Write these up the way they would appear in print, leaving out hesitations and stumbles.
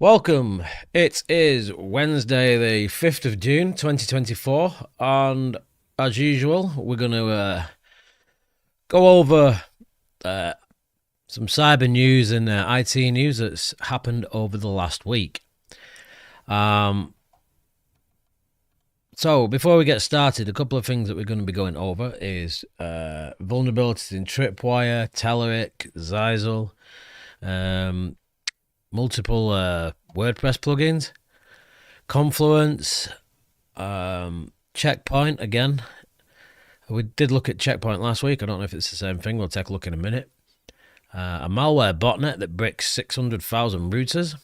Welcome. It is Wednesday, the 5th of June, 2024, and as usual, we're going to go over some cyber news and IT news that's happened over the last week. So, before we get started, a couple of things that we're going to be going over is vulnerabilities in Tripwire, Telerik, Zyzel, multiple WordPress plugins, Confluence, Checkpoint again. We did look at Checkpoint last week. I don't know if it's the same thing. We'll take a look in a minute. A malware botnet that bricks 600,000 routers.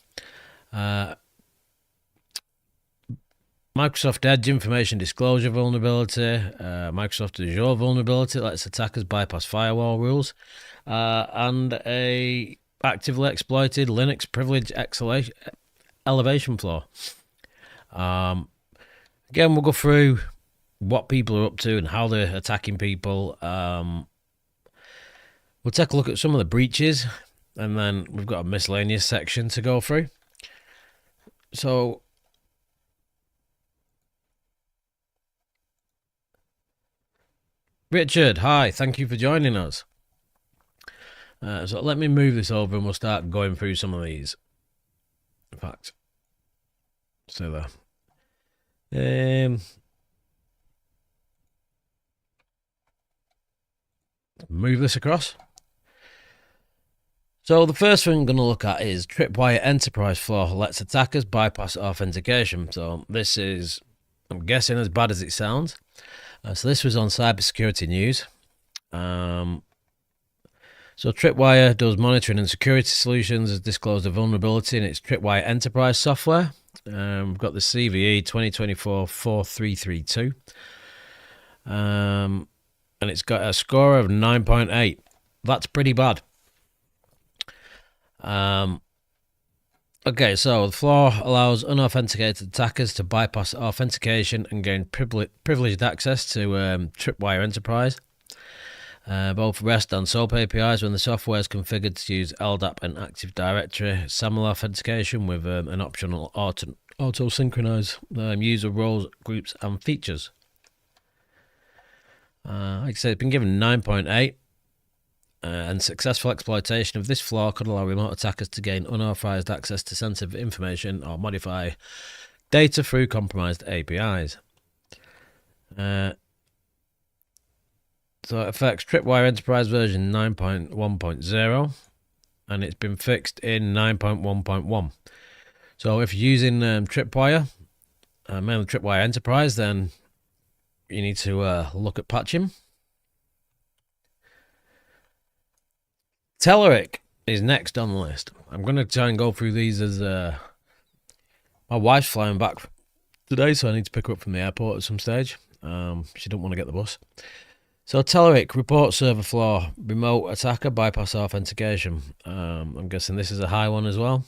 Microsoft Edge information disclosure vulnerability. Microsoft Azure vulnerability lets attackers bypass firewall rules. And a actively exploited Linux privilege elevation flaw. Again, we'll go through what people are up to and how they're attacking people. We'll take a look at some of the breaches, and then we've got a miscellaneous section to go through. So, Richard, hi, thank you for joining us. So let me move this over and we'll start going through some of these. In fact, so there. Move this across. So the first thing I'm going to look at is Tripwire enterprise flaw lets attackers bypass authentication. So this is, I'm guessing, as bad as it sounds. So this was on Cybersecurity News. So Tripwire does monitoring and security solutions, has disclosed a vulnerability in its Tripwire enterprise software. We've got the CVE 2024-4332. And it's got a score of 9.8. That's pretty bad. Okay, so the flaw allows unauthenticated attackers to bypass authentication and gain privileged access to Tripwire Enterprise. Both REST and SOAP APIs when the software is configured to use LDAP and Active Directory SAML authentication with an optional auto-synchronize user roles, groups, and features. Like I said, it's been given 9.8, and successful exploitation of this flaw could allow remote attackers to gain unauthorized access to sensitive information or modify data through compromised APIs. So it affects Tripwire Enterprise version 9.1.0, and it's been fixed in 9.1.1. So if you're using Tripwire, mainly Tripwire Enterprise, then you need to look at patching. Telerik is next on the list. I'm going to try and go through these as my wife's flying back today, so I need to pick her up from the airport at some stage. She don't want to get the bus. So Telerik, report server flaw, remote attacker bypass authentication. I'm guessing this is a high one as well.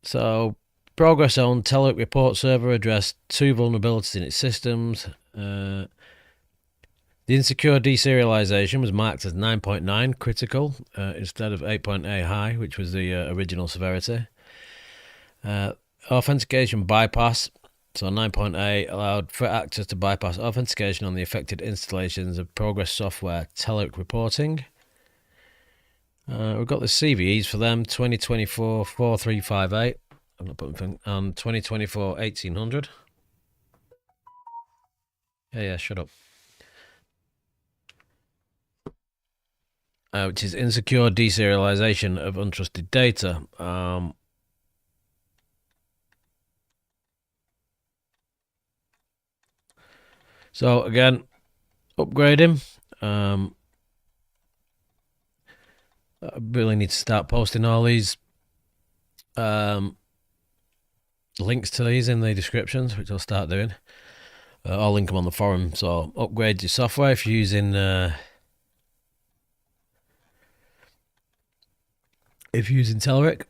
So progress on Telerik report server addressed 2 vulnerabilities in its systems. The insecure deserialization was marked as 9.9 critical instead of 8.8 high, which was the original severity. Authentication bypass. So 9.8 allowed threat actors to bypass authentication on the affected installations of Progress Software Telerik reporting. We've got the CVEs for them, 2024-4358 and 2024-1800. Yeah, shut up. Which is insecure deserialization of untrusted data. So again, upgrading. I really need to start posting all these links to these in the descriptions, which I'll start doing. I'll link them on the forum. So upgrade your software if you're using Telerik.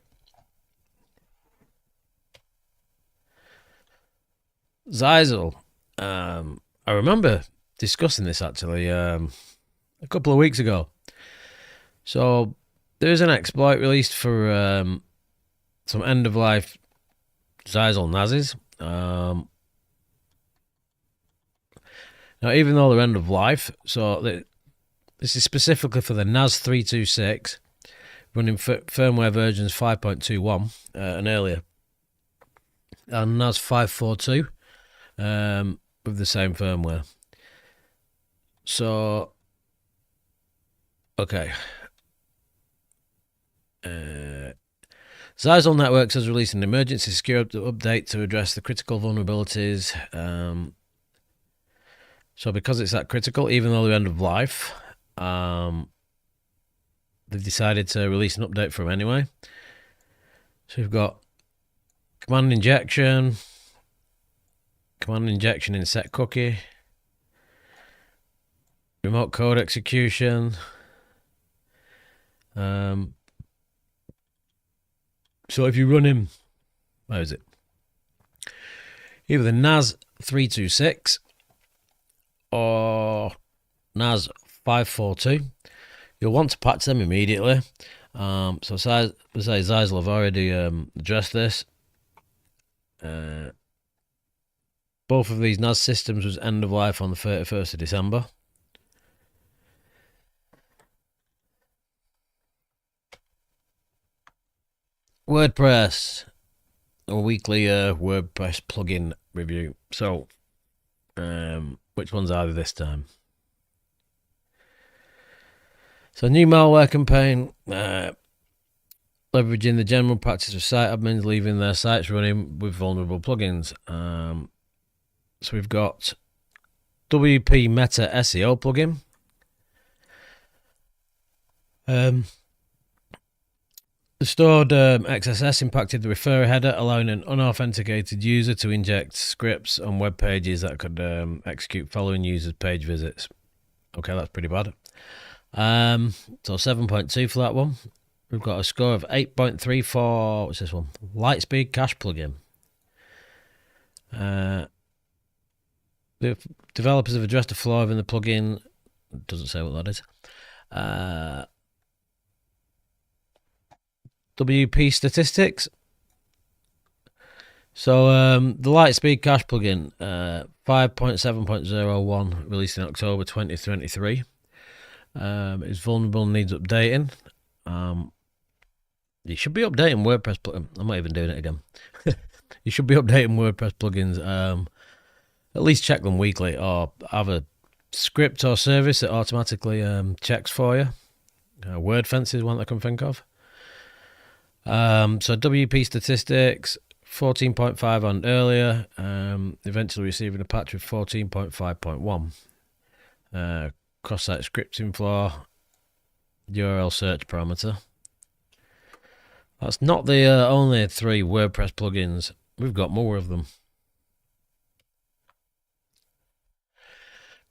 Zyzel. I remember discussing this actually a couple of weeks ago. So There is an exploit released for some end-of-life Zyzal NASes. Now, even though they're end-of-life, so this is specifically for the NAS 326, running firmware versions 5.21 and earlier, and NAS 542 with the same firmware. So, okay. Zyzal Networks has released an emergency security update to address the critical vulnerabilities. So because it's that critical, even though they're end of life, they've decided to release an update for them anyway. So we've got command injection in set cookie, remote code execution. So if you run in, where is it? Either the NAS 326 or NAS 542, you'll want to patch them immediately. So Zyzal have already addressed this. Both of these NAS systems was end of life on the 31st of December. WordPress, a weekly WordPress plugin review. So, which ones are they this time? So, new malware campaign, leveraging the general practice of site admins leaving their sites running with vulnerable plugins. So we've got WP Meta SEO plugin. The stored XSS impacted the referrer header, allowing an unauthenticated user to inject scripts on web pages that could execute following users' page visits. Okay, that's pretty bad. So 7.2 for that one. We've got a score of 8.3 for, what's this one? Lightspeed Cache plugin. The developers have addressed a flaw in the plugin. It doesn't say what that is. WP statistics. So the Lightspeed Cache plugin, 5.7.01, released in October 2023, is vulnerable and needs updating. You should be updating WordPress plugins. I'm not even doing it again. You should be updating WordPress plugins. At least check them weekly, or have a script or service that automatically checks for you. WordFence is one I can think of. So WP statistics, 14.5 on earlier, eventually receiving a patch with 14.5.1. Cross-site scripting flaw, URL search parameter. That's not the only 3 WordPress plugins. We've got more of them.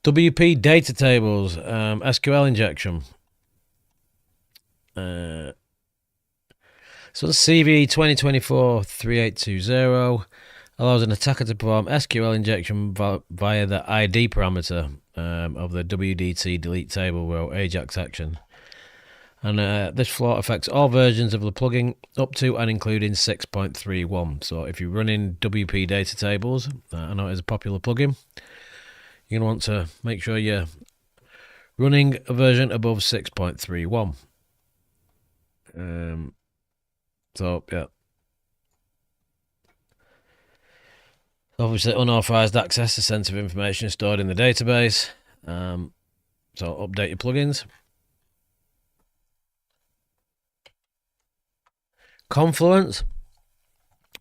WP data tables, SQL injection. So the CV 2024-3820 allows an attacker to perform SQL injection via the ID parameter of the WDT delete table row AJAX action. And this flaw affects all versions of the plugin up to and including 6.31. So if you're running WP data tables, I know it's a popular plugin, you're going to want to make sure you're running a version above 6.31. So, yeah. Obviously, unauthorized access to sensitive information stored in the database. So, update your plugins. Confluence.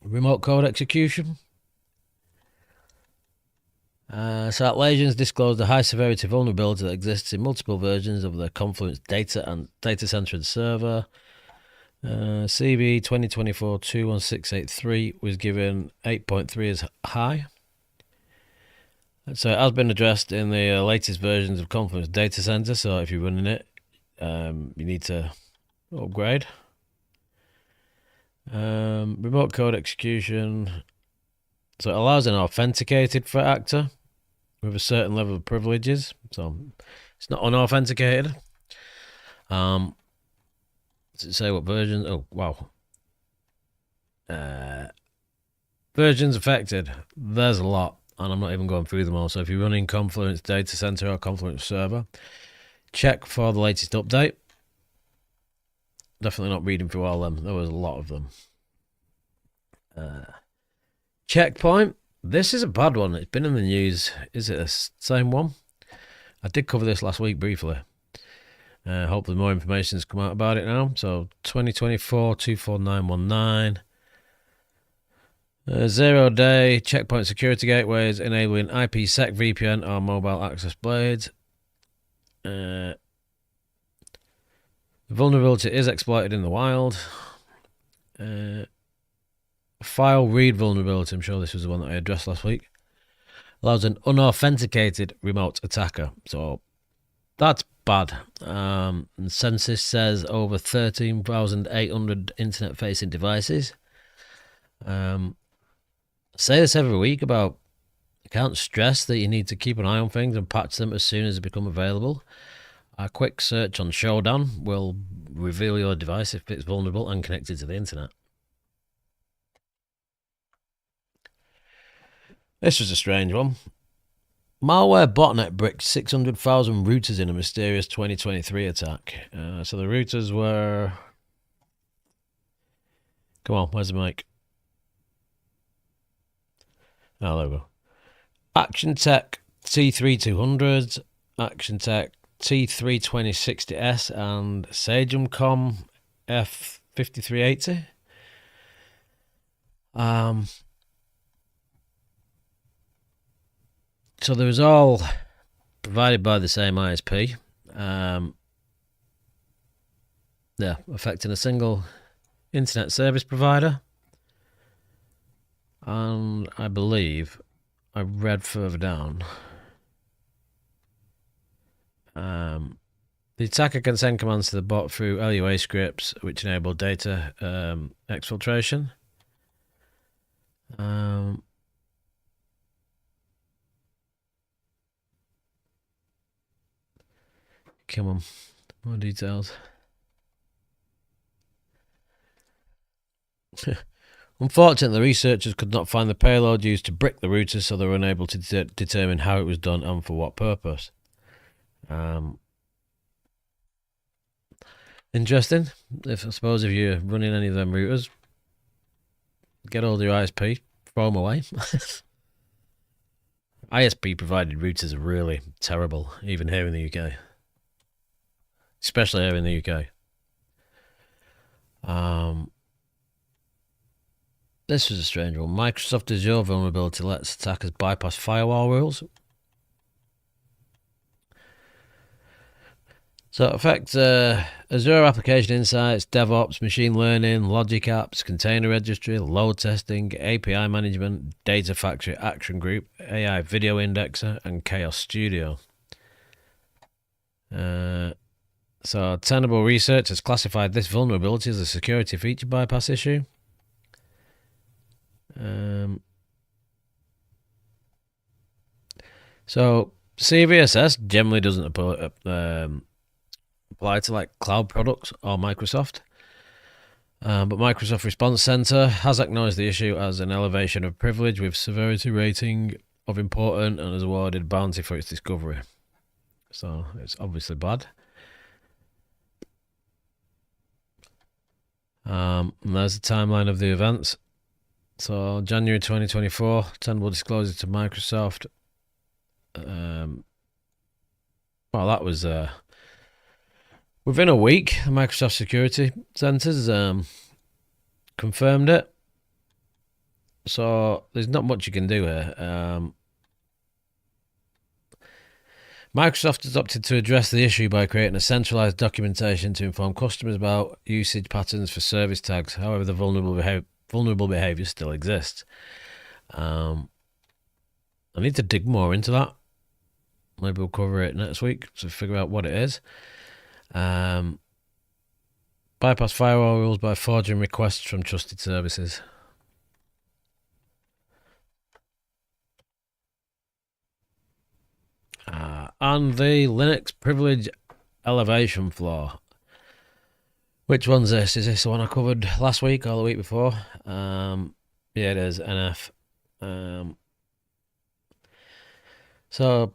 Remote code execution. So, Atlassian's disclosed a high-severity vulnerability that exists in multiple versions of the Confluence data and data-centered server. CV 2024-21683 was given 8.3 as high. So it has been addressed in the latest versions of Confluence Data Center. So if you're running it, you need to upgrade. Remote code execution. So it allows an authenticated threat actor with a certain level of privileges. So it's not unauthenticated. Does it say what version? Oh, wow. Versions affected. There's a lot, and I'm not even going through them all. So if you're running Confluence Data Center or Confluence Server, check for the latest update. Definitely not reading through all of them. There was a lot of them. Checkpoint. This is a bad one. It's been in the news. Is it the same one? I did cover this last week briefly. Hopefully more information has come out about it now. So 2024 24919. 0-day checkpoint security gateways enabling IPsec VPN or mobile access blades. The vulnerability is exploited in the wild. File read vulnerability. I'm sure this was the one that I addressed last week. Allows an unauthenticated remote attacker. So that's bad. Census says over 13,800 internet-facing devices. I say this every week about I can't stress that you need to keep an eye on things and patch them as soon as they become available. A quick search on Sheridan will reveal your device if it's vulnerable and connected to the internet. This was a strange one. Malware botnet bricked 600,000 routers in a mysterious 2023 attack. So the routers were... Come on, where's the mic? Oh, there we go. ActionTech T3200s, ActionTech T32060S, and Sagemcom F5380. So there was all provided by the same ISP. Yeah, affecting a single internet service provider. And I believe I read further down. The attacker can send commands to the bot through LUA scripts, which enable data exfiltration. Come on, more details. Unfortunately, researchers could not find the payload used to brick the router, so they were unable to determine how it was done and for what purpose. Interesting. I suppose if you're running any of them routers, get all your ISP, throw them away. ISP provided routers are really terrible, even here in the UK. Especially here in the UK. This was a strange one. Microsoft Azure vulnerability lets attackers bypass firewall rules. So it affects Azure application insights, DevOps, machine learning, logic apps, container registry, load testing, API management, data factory, action group, AI video indexer, and Chaos Studio. So Tenable Research has classified this vulnerability as a security feature bypass issue. So CVSS generally doesn't apply to like cloud products or Microsoft. But Microsoft Response Center has acknowledged the issue as an elevation of privilege with severity rating of important and has awarded bounty for its discovery. So it's obviously bad. And there's the timeline of the events. So January 2024, Tenable disclosed it to Microsoft. Well, that was within a week. The Microsoft Security Centers confirmed it. So there's not much you can do here. Microsoft has opted to address the issue by creating a centralized documentation to inform customers about usage patterns for service tags. However, the vulnerable behavior still exists. I need to dig more into that. Maybe we'll cover it next week to figure out what it is. Bypass firewall rules by forging requests from trusted services. And the Linux privilege elevation flaw. Which one's this? Is this the one I covered last week or the week before? Yeah, it is NF. So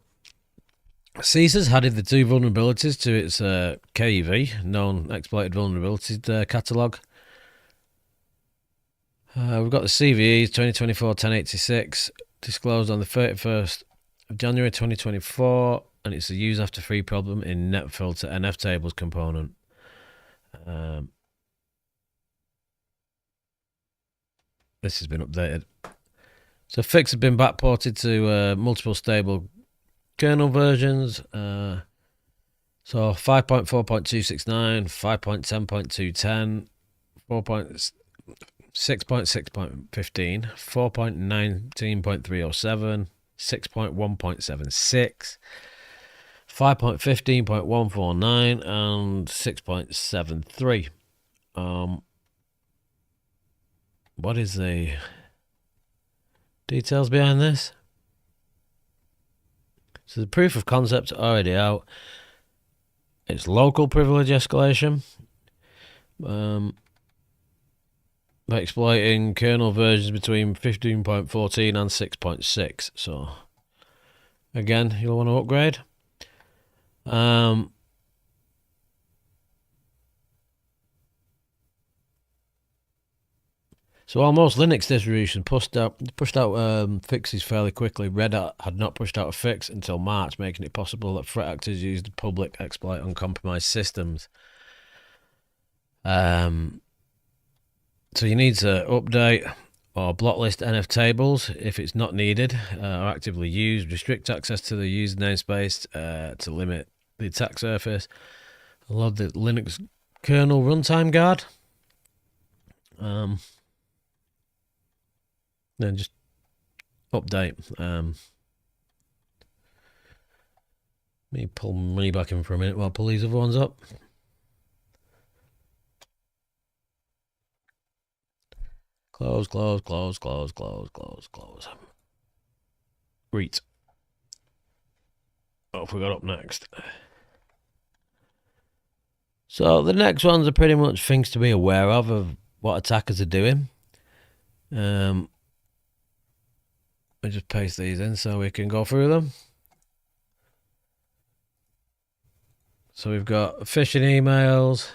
CISA's added the two vulnerabilities to its KEV, known exploited vulnerabilities catalogue. We've got the CVEs 2024-1086 disclosed on the 31st of January 2024, and it's a use after free problem in NetFilter NF tables component. This has been updated. So fix has been backported to multiple stable kernel versions. So 5.4.269, 5.10.210, 4.6.6.15, 4.19.307, 6.1.76, 5.15.149, and 6.73. What is the details behind this? So the proof of concept already out. It's local privilege escalation. By exploiting kernel versions between 15.14 and 6.6. So again, you'll want to upgrade. So while most Linux distributions pushed out fixes fairly quickly, Red Hat had not pushed out a fix until March, making it possible that threat actors used the public exploit on compromised systems. So you need to update or blocklist NF tables if it's not needed or actively used, restrict access to the user namespace to limit the attack surface, load the Linux kernel runtime guard. Then just update. Let me pull money back in for a minute while I pull these other ones up. Close. Read. What have we got up next? So the next ones are pretty much things to be aware of what attackers are doing. I just paste these in so we can go through them. So we've got phishing emails.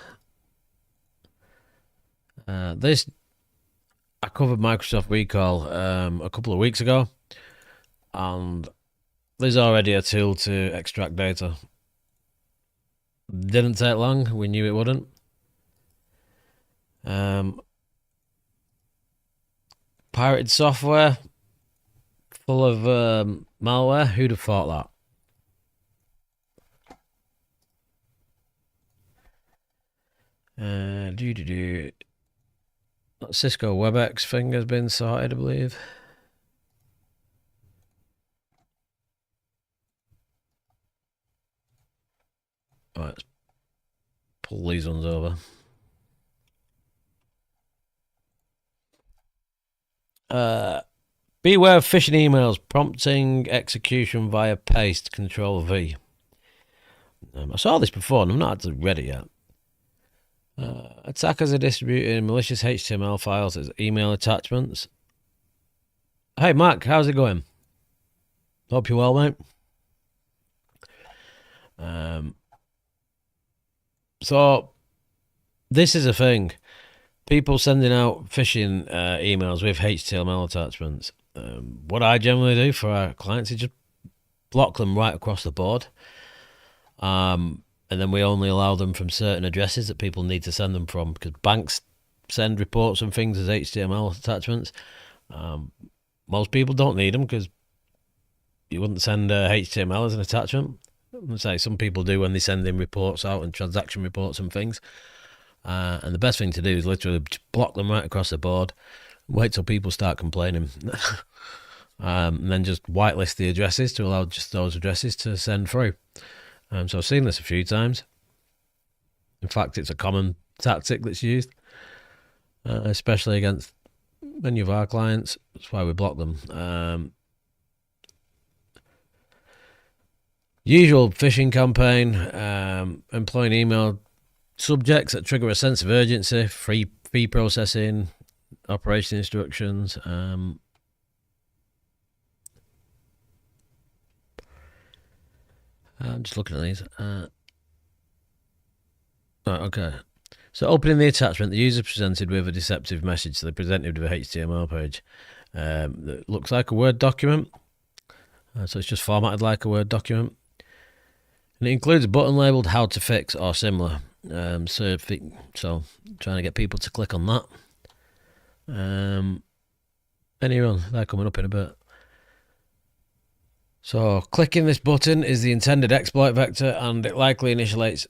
This I covered Microsoft Recall a couple of weeks ago, and there's already a tool to extract data. Didn't take long. We knew it wouldn't. Pirated software full of malware. Who'd have thought that? Cisco WebEx thing has been sorted, I believe. All right, let's pull these ones over. Beware of phishing emails prompting execution via paste Control V. I saw this before and I'm not actually ready yet. Attackers are distributing malicious HTML files as email attachments. Hey Mark, how's it going? Hope you're well, mate. So this is a thing. People sending out phishing emails with HTML attachments. What I generally do for our clients is just block them right across the board. And then we only allow them from certain addresses that people need to send them from, because banks send reports and things as HTML attachments. Most people don't need them because you wouldn't send HTML as an attachment. I'd say some people do when they send in reports out and transaction reports and things. And the best thing to do is literally just block them right across the board. Wait till people start complaining. And then just whitelist the addresses to allow just those addresses to send through. So I've seen this a few times. In fact, it's a common tactic that's used, especially against many of our clients. That's why we block them. Usual phishing campaign, employing email subjects that trigger a sense of urgency, free processing, operation instructions. I'm just looking at these. Okay. So opening the attachment, the user is presented with a deceptive message. So they're presented with a HTML page that looks like a Word document. So it's just formatted like a Word document. And it includes a button labelled "How to Fix" or similar. So trying to get people to click on that. Any.Run, they're coming up in a bit. So clicking this button is the intended exploit vector, and it likely initiates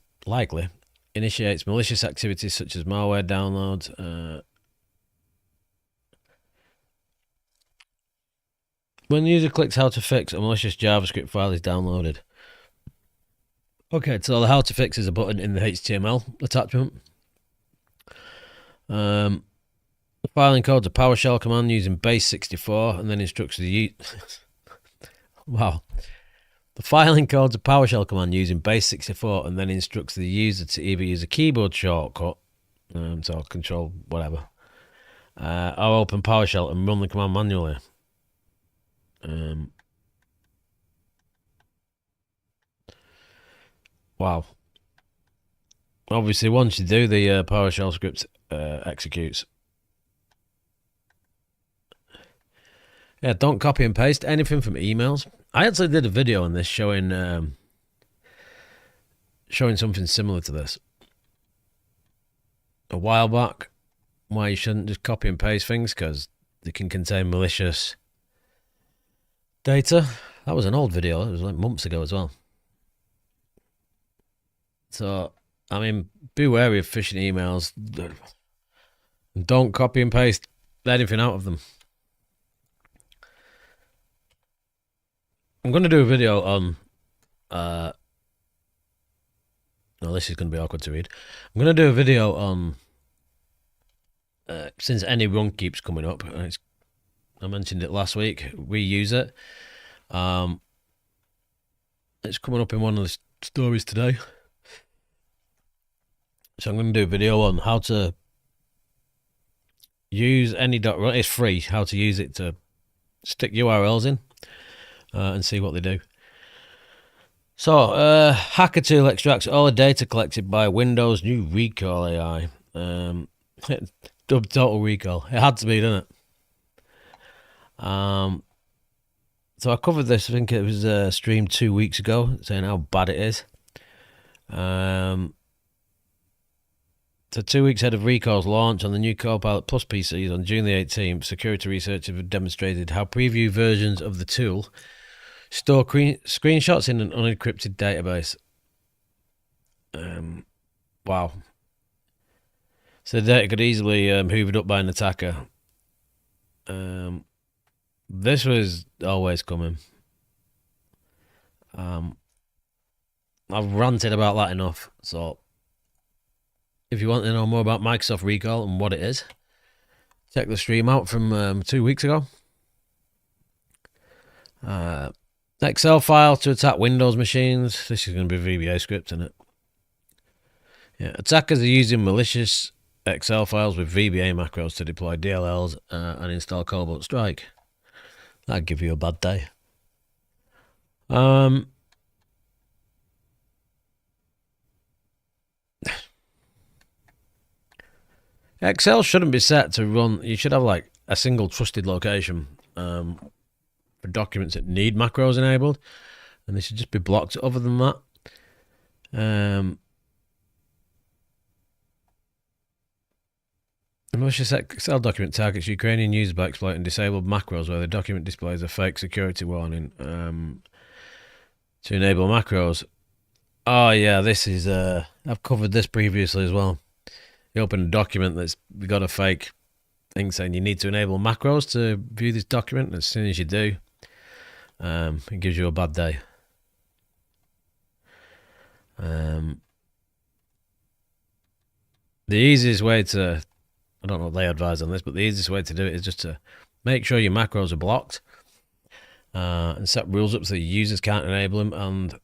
malicious activities such as malware downloads. When the user clicks "How to Fix," a malicious JavaScript file is downloaded. Okay, so the "How to Fix" is a button in the HTML attachment. The file encodes a PowerShell command using base64 and then instructs the user. Wow. The file encodes a PowerShell command using base64 and then instructs the user to either use a keyboard shortcut, so control whatever, or open PowerShell and run the command manually. Wow. Obviously, once you do, the PowerShell script executes. Yeah, don't copy and paste anything from emails. I actually did a video on this showing something similar to this a while back, why you shouldn't just copy and paste things because they can contain malicious data. That was an old video. It was like months ago as well. So, I mean, be wary of phishing emails. Don't copy and paste anything out of them. I'm going to do a video on... no, this is going to be awkward to read. I'm going to do a video on... since Any.Run keeps coming up, I mentioned it last week, we use it. It's coming up in one of the stories today. So I'm going to do a video on how to use Any.Run. It's free, how to use it to stick URLs in. And see what they do. So, hacker tool extracts all the data collected by Windows' new recall AI. Total recall. It had to be, didn't it? So I covered this. I think it was streamed 2 weeks ago, saying how bad it is. So 2 weeks ahead of recall's launch on the new Copilot Plus PCs on June the 18th, security researchers have demonstrated how preview versions of the tool store screenshots in an unencrypted database. Wow. So the data could easily hoovered up by an attacker. This was always coming. I've ranted about that enough. So if you want to know more about Microsoft Recall and what it is, check the stream out from 2 weeks ago. Excel file to attack Windows machines. This is going to be a VBA script, isn't it? Yeah, attackers are using malicious Excel files with VBA macros to deploy DLLs and install Cobalt Strike. That'd give you a bad day. Excel shouldn't be set to run. You should have like a single trusted location for documents that need macros enabled, and they should just be blocked other than that. A malicious Excel document targets Ukrainian users by exploiting disabled macros where the document displays a fake security warning to enable macros. Oh yeah, this is I've covered this previously as well. You open a document that's got a fake thing saying you need to enable macros to view this document, and as soon as you do, it gives you a bad day. The easiest way to, I don't know what they advise on this, but the easiest way to do it is just to make sure your macros are blocked and set rules up so the users can't enable them, and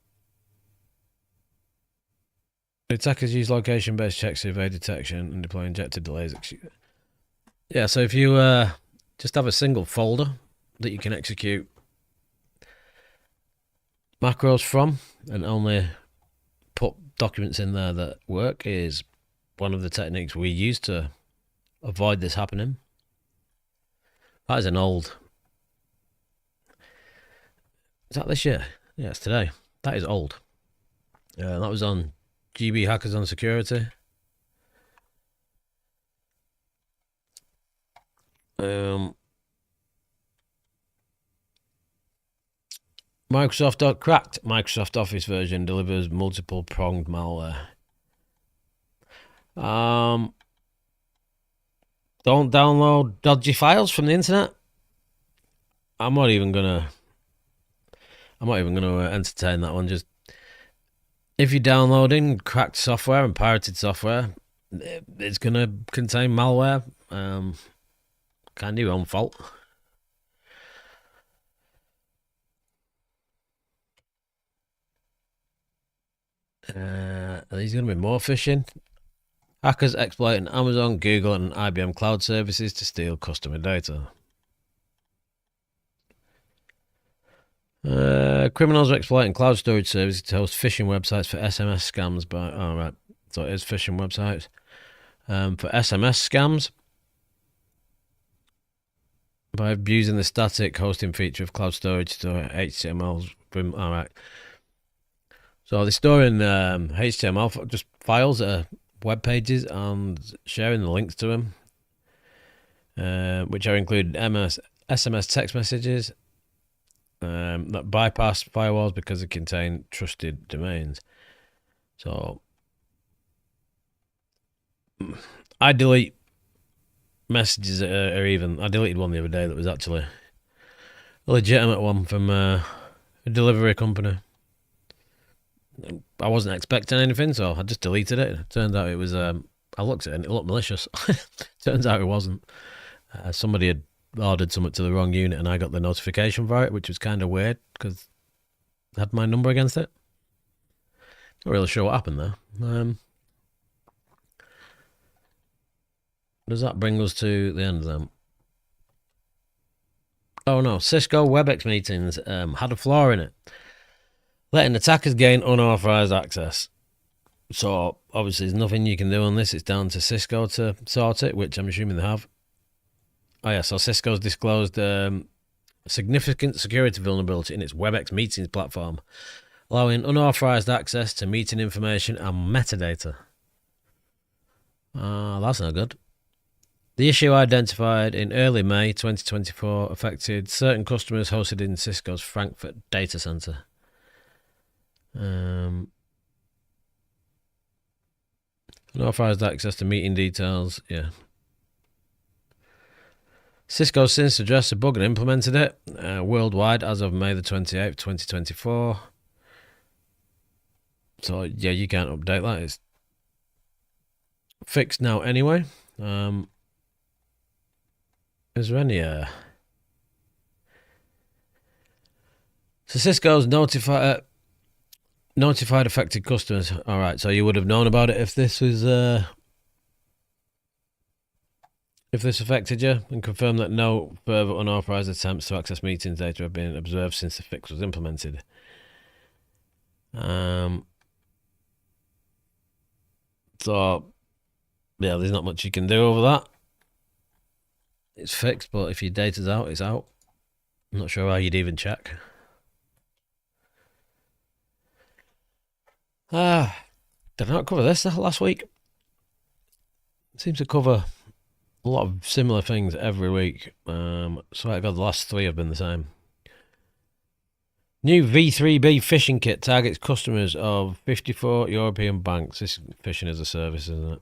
The attackers use location-based checks to evade detection and deploy injected delays. Yeah, so if you just have a single folder that you can execute macros from and only put documents in there that work is one of the techniques we use to avoid this happening. That is an old... Is that this year? Yeah, it's today. That is old. That was on GB Hackers on Security. Cracked Microsoft Office version delivers multiple pronged malware. Don't download dodgy files from the internet. I'm not even gonna entertain that one. Just if you're downloading cracked software and pirated software, it's gonna contain malware. Kind of your own fault. Are these gonna be more phishing? Hackers exploiting Amazon, Google, and IBM cloud services to steal customer data. Criminals are exploiting cloud storage services to host phishing websites for SMS scams by... Oh, right. So it is phishing websites. For SMS scams by abusing the static hosting feature of cloud storage to store HTML. All right. So they're storing HTML, just files that are web pages and sharing the links to them, which are included SMS text messages that bypass firewalls because they contain trusted domains. So I delete messages I deleted one the other day that was actually a legitimate one from a delivery company. I wasn't expecting anything, so I just deleted it. It turned out it was, I looked at it and it looked malicious. Turns out it wasn't. Somebody had ordered something to the wrong unit and I got the notification for it, which was kind of weird because it had my number against it. Not really sure what happened there. Does that bring us to the end of them? Oh no, Cisco WebEx meetings had a flaw in it, letting attackers gain unauthorized access. So obviously there's nothing you can do on this. It's down to Cisco to sort it, which I'm assuming they have. Oh yeah, so Cisco's disclosed a significant security vulnerability in its WebEx meetings platform, allowing unauthorized access to meeting information and metadata. That's not good. The issue identified in early May 2024 affected certain customers hosted in Cisco's Frankfurt data center. Unauthorized access to meeting details, yeah. Cisco since addressed the bug and implemented it worldwide as of May the 28th, 2024. So, yeah, you can't update that. It's fixed now anyway. Is there any... So Cisco's notified affected customers. All right, so you would have known about it if this was... if this affected you, and confirm that no further unauthorized attempts to access meetings data have been observed since the fix was implemented. So, yeah, there's not much you can do over that. It's fixed, but if your data's out, it's out. I'm not sure how you'd even check. Did I not cover this last week? It seems to cover a lot of similar things every week. So I got the last three have been the same. New V3B phishing kit targets customers of 54 European banks. This is phishing as a service, isn't it?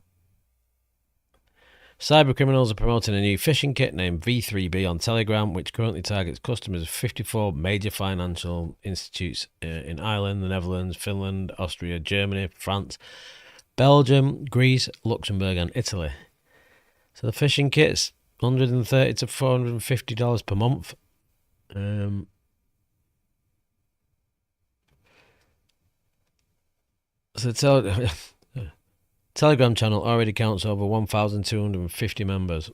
Cyber criminals are promoting a new phishing kit named V3B on Telegram, which currently targets customers of 54 major financial institutes in Ireland, the Netherlands, Finland, Austria, Germany, France, Belgium, Greece, Luxembourg, and Italy. So the phishing kit's $130 to $450 per month. So Telegram channel already counts over 1,250 members,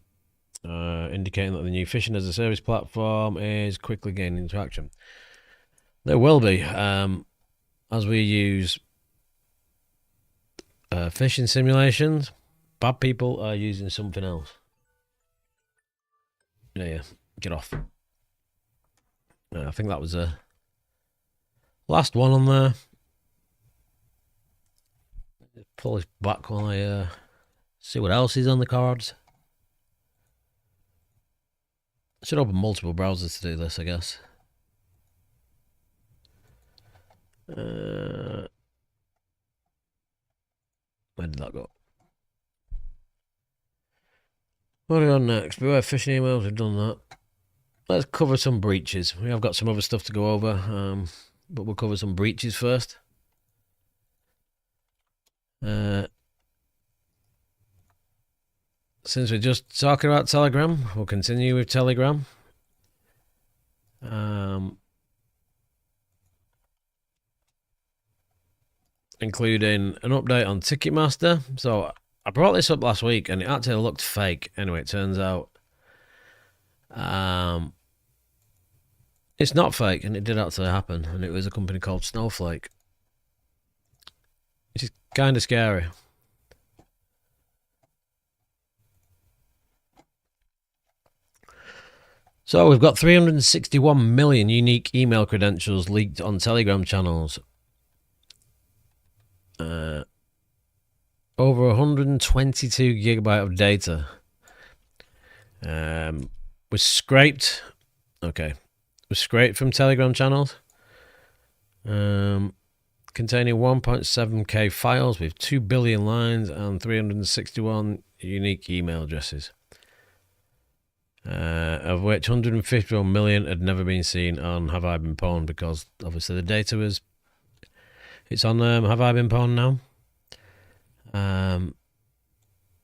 indicating that the new phishing as a service platform is quickly gaining traction. There will be, as we use phishing simulations, bad people are using something else. Yeah, get off. I think that was the last one on there. Pull this back while I see what else is on the cards. I should open multiple browsers to do this, I guess. Where did that go? What are we on next? Beware phishing emails, we've done that. Let's cover some breaches. We have got some other stuff to go over, but we'll cover some breaches first. Since we're just talking about Telegram, we'll continue with Telegram. Including an update on Ticketmaster. So I brought this up last week and it actually looked fake. Anyway, it turns out it's not fake, and it did actually happen, and it was a company called Snowflake, which is kind of scary. So we've got 361 million unique email credentials leaked on Telegram channels. Over 122 gigabyte of data was scraped. Okay, was scraped from Telegram channels, containing 1.7k files with 2 billion lines and 361 unique email addresses, of which 151 million had never been seen on Have I Been Pwned, because obviously the data was, it's on Have I Been Pwned now.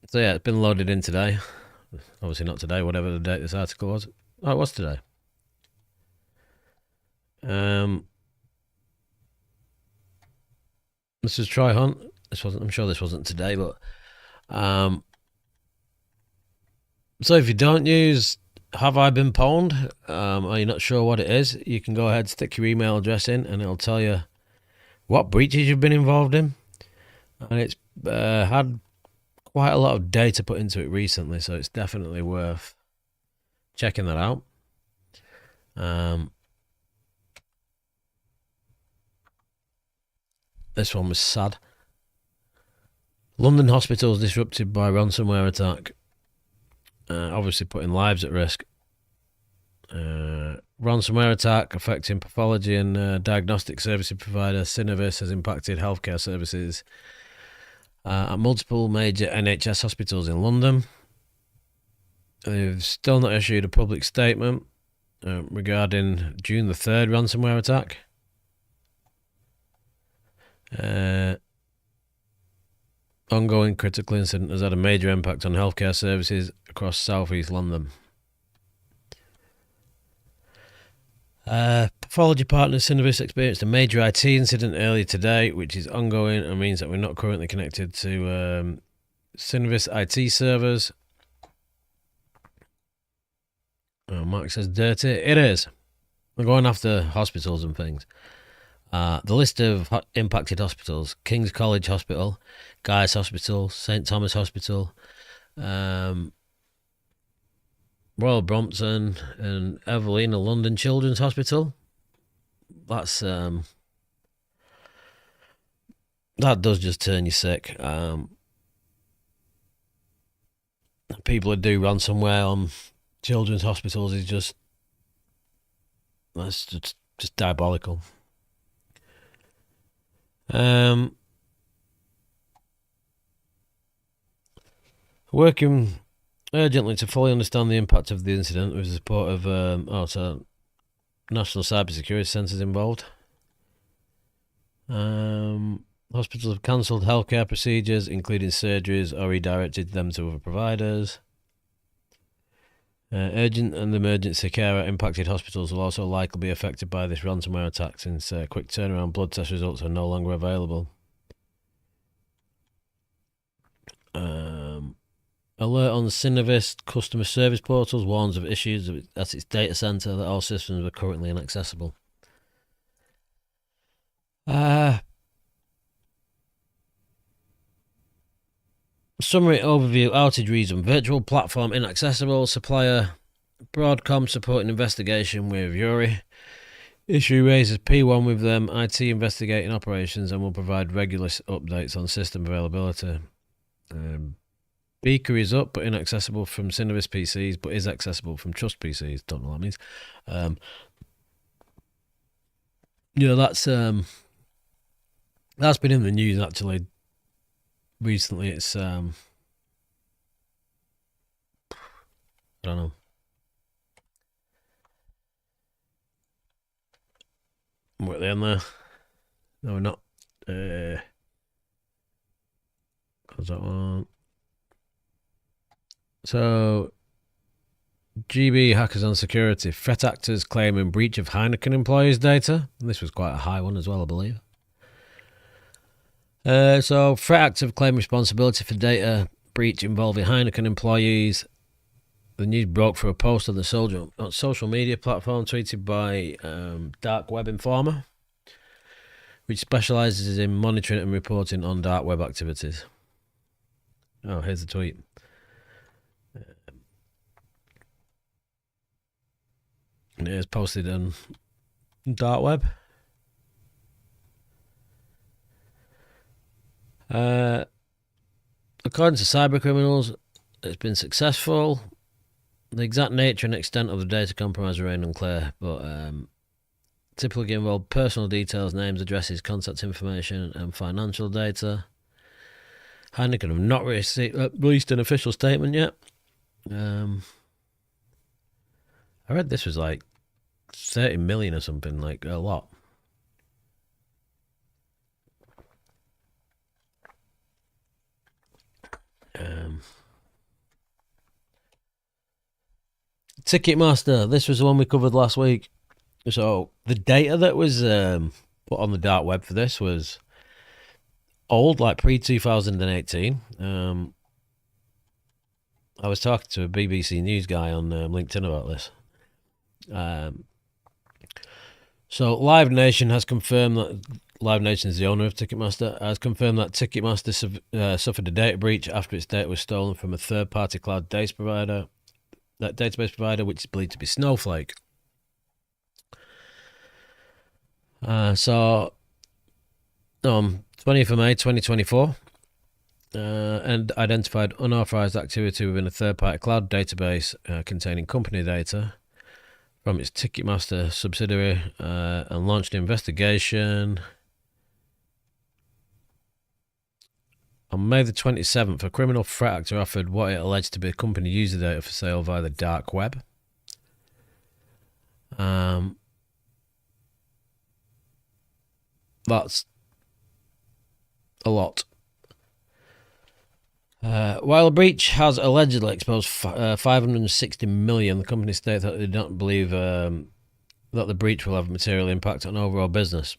So yeah, it's been loaded in today. Obviously not today, whatever the date this article was. Oh, it was today. This is Try Hunt. This wasn't, I'm sure this wasn't today, but so if you don't use Have I Been Pwned, or you're not sure what it is, you can go ahead, stick your email address in, and it'll tell you what breaches you've been involved in. And it's had quite a lot of data put into it recently, so it's definitely worth checking that out. This one was sad. London hospitals disrupted by ransomware attack, obviously putting lives at risk. Ransomware attack affecting pathology and diagnostic services provider Synovis has impacted healthcare services at multiple major NHS hospitals in London. They've still not issued a public statement regarding June the 3rd ransomware attack. Ongoing critical incident has had a major impact on healthcare services across southeast London. Pathology partner Synovis experienced a major IT incident earlier today, which is ongoing and means that we're not currently connected to Synovis IT servers. Oh, Mark says dirty. It is. We're going after hospitals and things. The list of impacted hospitals: King's College Hospital, Guy's Hospital, St Thomas Hospital, Royal Brompton and Evelina London Children's Hospital. That's that does just turn you sick. People who do ransomware on children's hospitals is just, that's just diabolical. Working urgently to fully understand the impact of the incident with the support of National Cybersecurity Centres involved. Hospitals have cancelled healthcare procedures, including surgeries, or redirected them to other providers. Urgent and emergency care at impacted hospitals will also likely be affected by this ransomware attack, since quick turnaround blood test results are no longer available. Alert on the Synovis customer service portals warns of issues at its data center that all systems are currently inaccessible. Summary overview, outage reason, virtual platform inaccessible, supplier Broadcom supporting investigation with Yuri. Issue raises P1 with them, IT investigating operations and will provide regular updates on system availability. Beaker is up but inaccessible from Synovis PCs, but is accessible from Trust PCs. Don't know what that means. That's been in the news actually recently. It's I don't know. We're at the end there. No, we're not. Close that one. So, GB hackers on security. Threat actors claiming breach of Heineken employees' data. And this was quite a high one as well, I believe. So, threat actors claim responsibility for data breach involving Heineken employees. The news broke through a post on the social media platform tweeted by Dark Web Informer, which specialises in monitoring and reporting on dark web activities. Oh, here's the tweet. It is posted on dark web. According to cyber criminals, it's been successful. The exact nature and extent of the data compromise remain unclear, but typically involve personal details, names, addresses, contact information, and financial data. Heineken have not released an official statement yet. I read this was like 30 million or something, like a lot. Ticketmaster, this was the one we covered last week. So the data that was put on the dark web for this was old, like pre-2018. I was talking to a BBC News guy on LinkedIn about this. So Live Nation has confirmed that Live Nation is the owner of Ticketmaster, has confirmed that Ticketmaster suffered a data breach after its data was stolen from a third-party cloud database provider, which is believed to be Snowflake. So, 20th of May 2024, and identified unauthorized activity within a third-party cloud database containing company data from its Ticketmaster subsidiary, and launched an investigation. On May the 27th, a criminal threat actor offered what it alleged to be company user data for sale via the dark web. That's a lot. While the breach has allegedly exposed 560 million, the company states that they don't believe that the breach will have a material impact on overall business.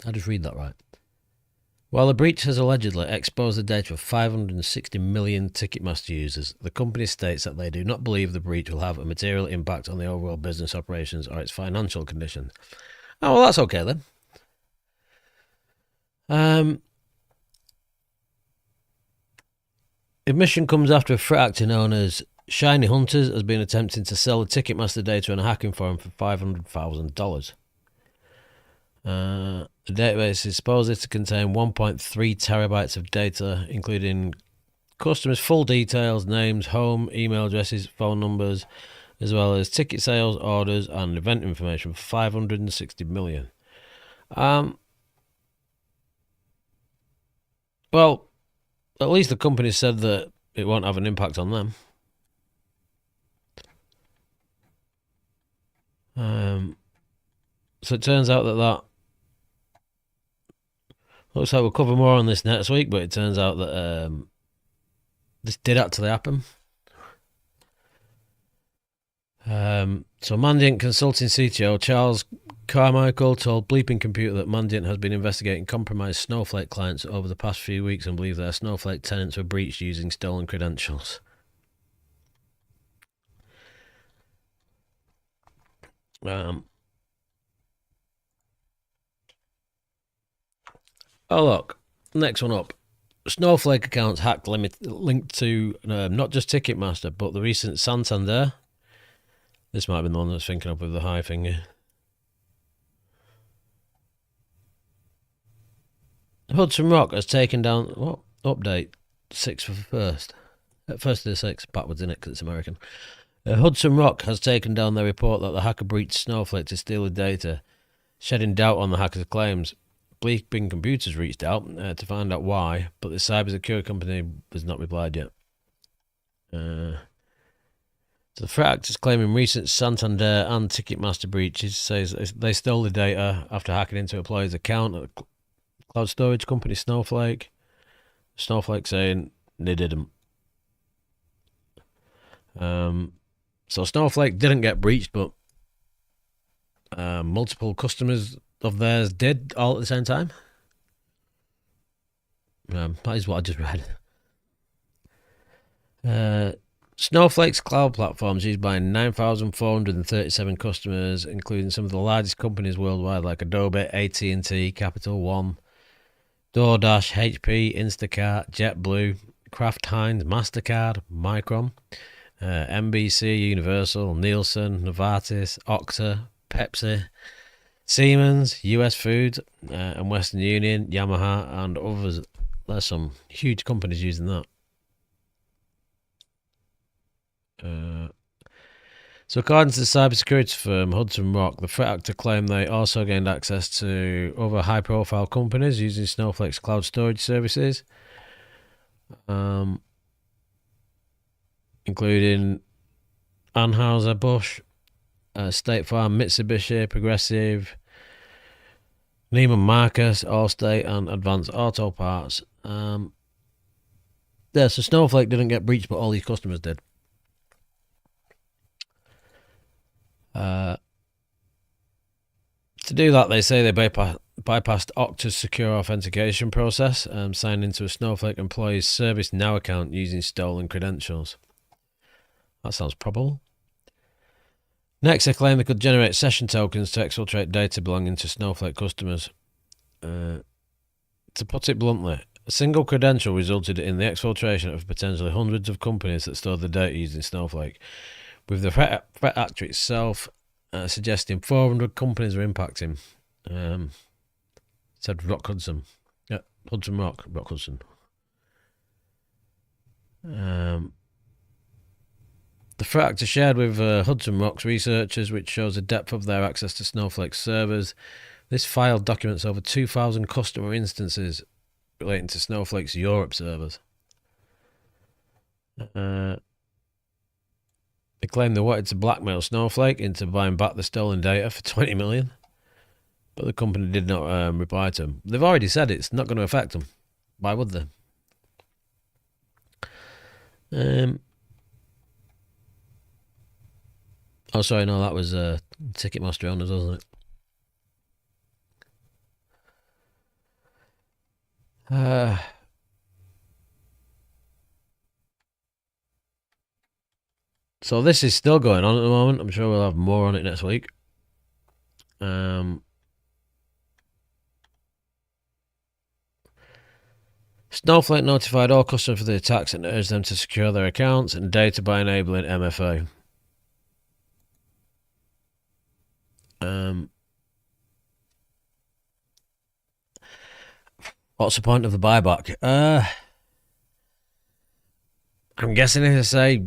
I just read that right. While the breach has allegedly exposed the data of 560 million Ticketmaster users, the company states that they do not believe the breach will have a material impact on the overall business operations or its financial conditions. Oh, well, that's okay then. Admission comes after a threat actor known as Shiny Hunters has been attempting to sell the Ticketmaster data in a hacking forum for $500,000. The database is supposed to contain 1.3 terabytes of data, including customers' full details, names, home, email addresses, phone numbers, as well as ticket sales, orders, and event information for 560 million. Well, at least the company said that it won't have an impact on them. So it turns out that looks like we'll cover more on this next week, but it turns out that this did actually happen. So Mandiant Consulting CTO Charles Carmichael told Bleeping Computer that Mandiant has been investigating compromised Snowflake clients over the past few weeks and believes their Snowflake tenants were breached using stolen credentials. Oh look, next one up. Snowflake accounts hacked linked to not just Ticketmaster, but the recent Santander. This might have been the one I was thinking of with the high finger. Hudson Rock has taken down what update 6th of the 1st. 1st of the 6th, backwards in it because it's American. Hudson Rock has taken down their report that the hacker breached Snowflake to steal the data, shedding doubt on the hacker's claims. Bleeping Computers reached out to find out why, but the cybersecurity company has not replied yet. So the threat actors claiming recent Santander and Ticketmaster breaches says they stole the data after hacking into a employee's account at the cloud storage company Snowflake. Snowflake saying they didn't. So Snowflake didn't get breached, but multiple customers of theirs did all at the same time. That is what I just read. Snowflake's cloud platform is used by 9,437 customers, including some of the largest companies worldwide like Adobe, AT&T, Capital One, DoorDash, HP, Instacart, JetBlue, Kraft Heinz, MasterCard, Micron, NBC, Universal, Nielsen, Novartis, Okta, Pepsi, Siemens, US Foods, and Western Union, Yamaha, and others. There's some huge companies using that. So according to the cybersecurity firm Hudson Rock, the threat actor claimed they also gained access to other high-profile companies using Snowflake's cloud storage services, including Anheuser-Busch, State Farm, Mitsubishi, Progressive, Neiman Marcus, Allstate, and Advanced Auto Parts. So Snowflake didn't get breached, but all these customers did. To do that, they say they bypassed Okta's secure authentication process, signed into a Snowflake employee's ServiceNow account using stolen credentials. That sounds probable. Next, they claim they could generate session tokens to exfiltrate data belonging to Snowflake customers. To put it bluntly, a single credential resulted in the exfiltration of potentially hundreds of companies that stored the data using Snowflake, with the threat actor itself suggesting 400 companies are impacting. Said Rock Hudson. Yeah, Hudson Rock Hudson. The threat actor shared with Hudson Rock's researchers, which shows the depth of their access to Snowflake servers. This file documents over 2,000 customer instances relating to Snowflake's Europe servers. They claim they wanted to blackmail Snowflake into buying back the stolen data for $20 million, but the company did not reply to them. They've already said it's not going to affect them. Why would they? Oh, sorry, no, that was Ticketmaster owners, wasn't it? So this is still going on at the moment. I'm sure we'll have more on it next week. Snowflake notified all customers of the attacks and urged them to secure their accounts and data by enabling MFA. What's the point of the buyback? I'm guessing if they say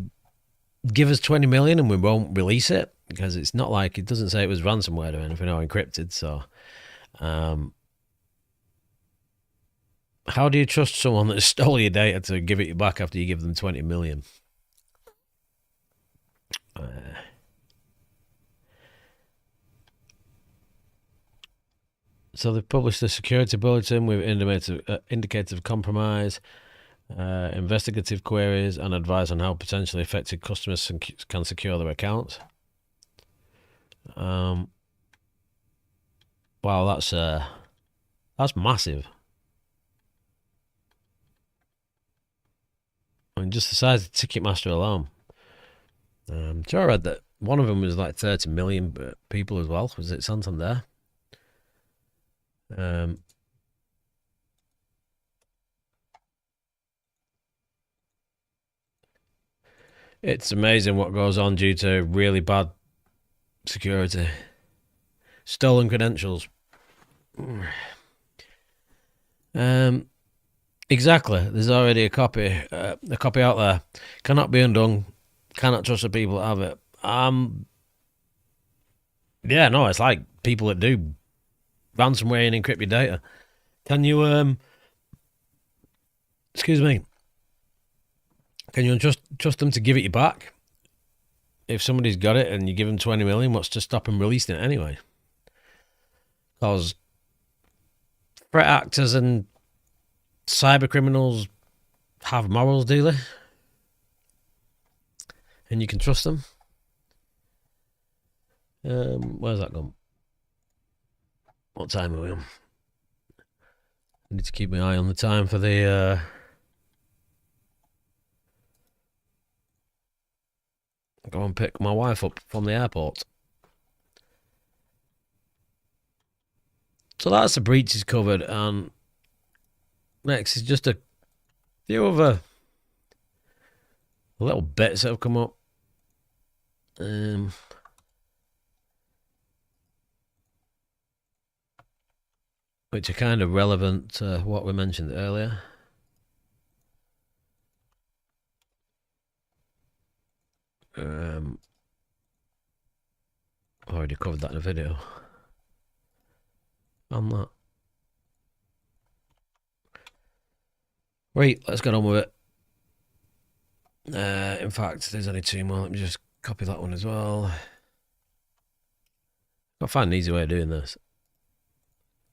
give us 20 million and we won't release it, because it's not like, it doesn't say it was ransomware or anything or encrypted. So how do you trust someone that stole your data to give it back after you give them 20 million? So they've published a security bulletin with indicators of compromise, investigative queries, and advice on how potentially affected customers can secure their accounts. Wow, that's massive. I mean, just the size of Ticketmaster alone. So I read that one of them was like 30 million people as well. Was it Santander? It's amazing what goes on due to really bad security. Stolen credentials. Exactly. There's already a copy out there. Cannot be undone. Cannot trust the people that have it. Yeah, no, it's like people that do ransomware and encrypt your data. Can you excuse me? Can you trust them to give it you back? If somebody's got it and you give them 20 million, what's to stop them releasing it anyway? Because threat actors and cyber criminals have morals, do they? And you can trust them. Where's that gone? What time are we on? I need to keep my eye on the time for the go and pick my wife up from the airport. So that's the breaches covered, and next is just a few other little bits that have come up. Which are kind of relevant to what we mentioned earlier. Already covered that in a video. On that. Right, let's get on with it. In fact, there's only two more. Let me just copy that one as well. I'll find an easy way of doing this.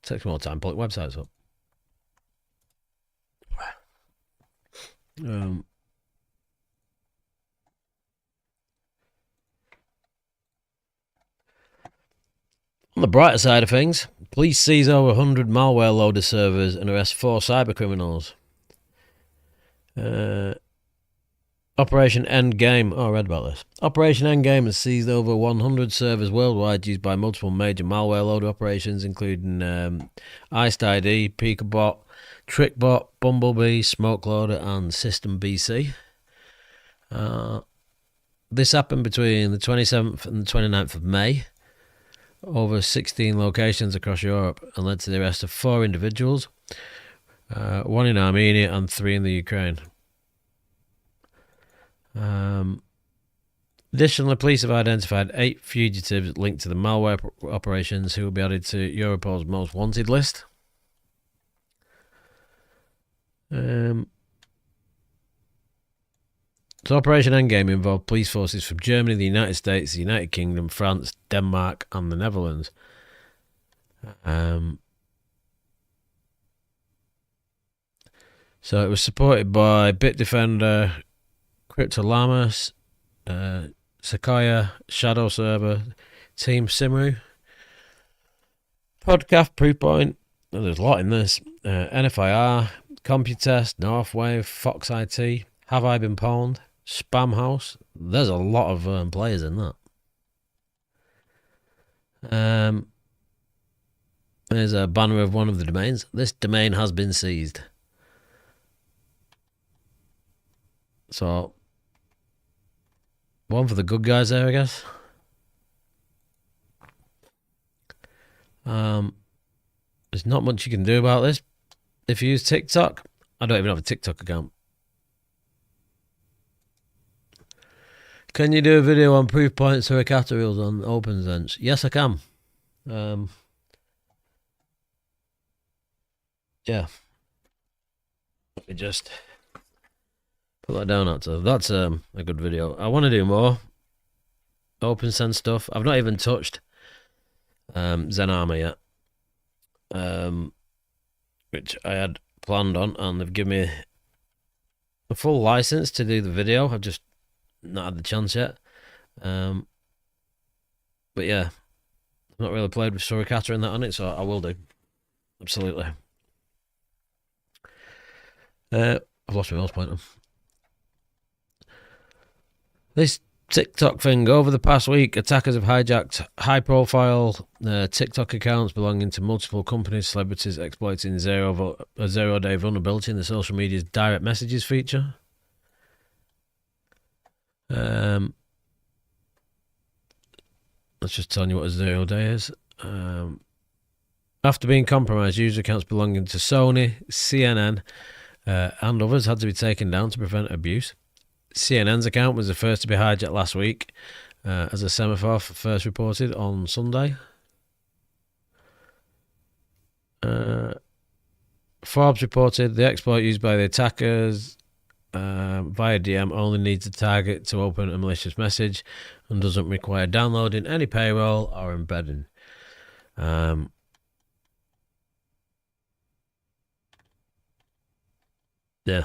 It takes more time pulling websites up. On the brighter side of things, police seize over 100 malware loader servers and arrest 4 cyber criminals. Operation Endgame. Oh, I read about this. Operation Endgame has seized over 100 servers worldwide used by multiple major malware loader operations, including IcedID, Peekabot, TrickBot, Bumblebee, SmokeLoader, and System BC. This happened between the 27th and the 29th of May. Over 16 locations across Europe, and led to the arrest of 4 individuals, 1 in Armenia and 3 in the Ukraine. Additionally, police have identified 8 fugitives linked to the malware operations who will be added to Europol's most wanted list. So Operation Endgame involved police forces from Germany, the United States, the United Kingdom, France, Denmark, and the Netherlands. So it was supported by Bitdefender, Cryptolamus, Sequoia, Shadow Server, Team Simru, Podcast, Proofpoint. There's a lot in this. NFIR, Computest, Northwave, Fox IT, Have I Been Pwned, Spamhaus. There's a lot of players in that. There's a banner of one of the domains. This domain has been seized. So, one for the good guys there, I guess. There's not much you can do about this. If you use TikTok, I don't even have a TikTok account. Can you do a video on proof points or categories on OpenSense? Yes, I can. Yeah. Let me just put that down. That's a good video. I want to do more OpenSense stuff. I've not even touched ZenArmor yet, which I had planned on, and they've given me a full license to do the video. I've just not had the chance yet. But yeah, I've not really played with Suricata and that on it, so I will do. Absolutely. I've lost my mouse pointer. This TikTok thing. Over the past week, attackers have hijacked high-profile TikTok accounts belonging to multiple companies, celebrities, exploiting a zero-day vulnerability in the social media's direct messages feature. Let's just tell you what a 0 day is. After being compromised, user accounts belonging to Sony, CNN, and others had to be taken down to prevent abuse. CNN's account was the first to be hijacked last week, as a semaphore first reported on Sunday. Forbes reported the exploit used by the attackers via DM only needs a target to open a malicious message and doesn't require downloading any payroll or embedding. Yeah.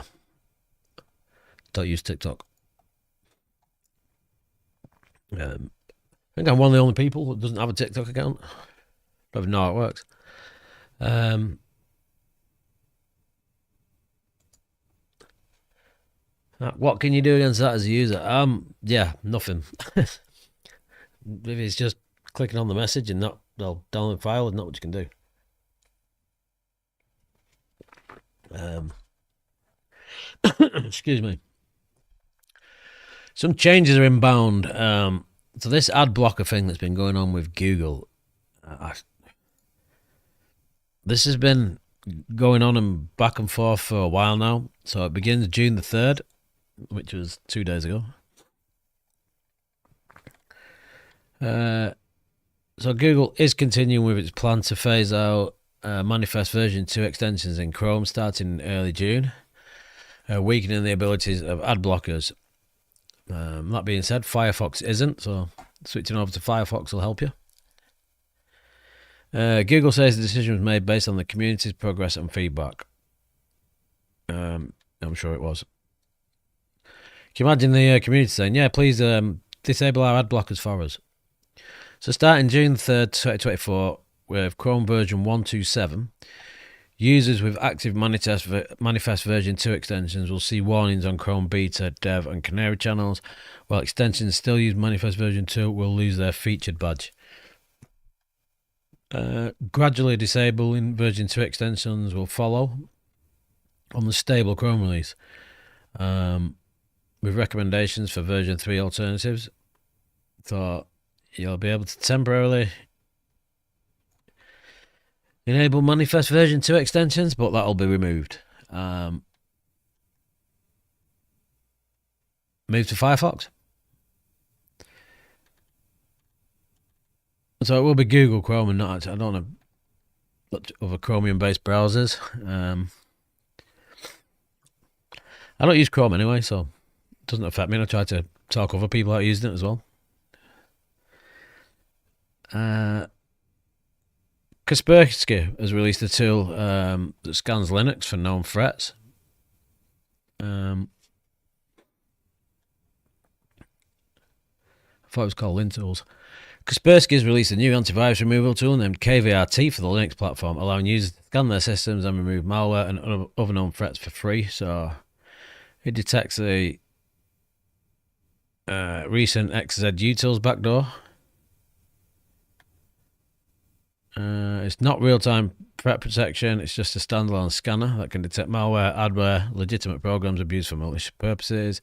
Don't use TikTok. I think I'm one of the only people that doesn't have a TikTok account. Don't even know how it works. What can you do against that as a user? Yeah, nothing. If it's just clicking on the message and not, well, download the file, and not what you can do. Excuse me. Some changes are inbound. So this ad blocker thing that's been going on with Google, this has been going on and back and forth for a while now. So it begins June the 3rd, which was 2 days ago. So Google is continuing with its plan to phase out Manifest version 2 extensions in Chrome starting in early June, weakening the abilities of ad blockers. That being said, Firefox isn't, so switching over to Firefox will help you. Google says the decision was made based on the community's progress and feedback. I'm sure it was. Can you imagine the community saying, yeah, please disable our ad blockers for us? So starting June 3rd, 2024, with Chrome version 127, users with active Manifest version 2 extensions will see warnings on Chrome Beta, Dev, and Canary channels, while extensions still use Manifest version 2 will lose their featured badge. Gradually disabling version 2 extensions will follow on the stable Chrome release, with recommendations for version 3 alternatives. So you'll be able to temporarily enable Manifest version 2 extensions, but that'll be removed. Move to Firefox. So it will be Google Chrome and not, I don't know, other Chromium-based browsers. I don't use Chrome anyway, so it doesn't affect me. And I try to talk other people out using it as well. Kaspersky has released a tool that scans Linux for known threats. I thought it was called LinTools. Kaspersky has released a new antivirus removal tool named KVRT for the Linux platform, allowing users to scan their systems and remove malware and other known threats for free. So it detects a recent XZUtils backdoor. It's not real-time threat protection. It's just a standalone scanner that can detect malware, adware, legitimate programs abused for malicious purposes,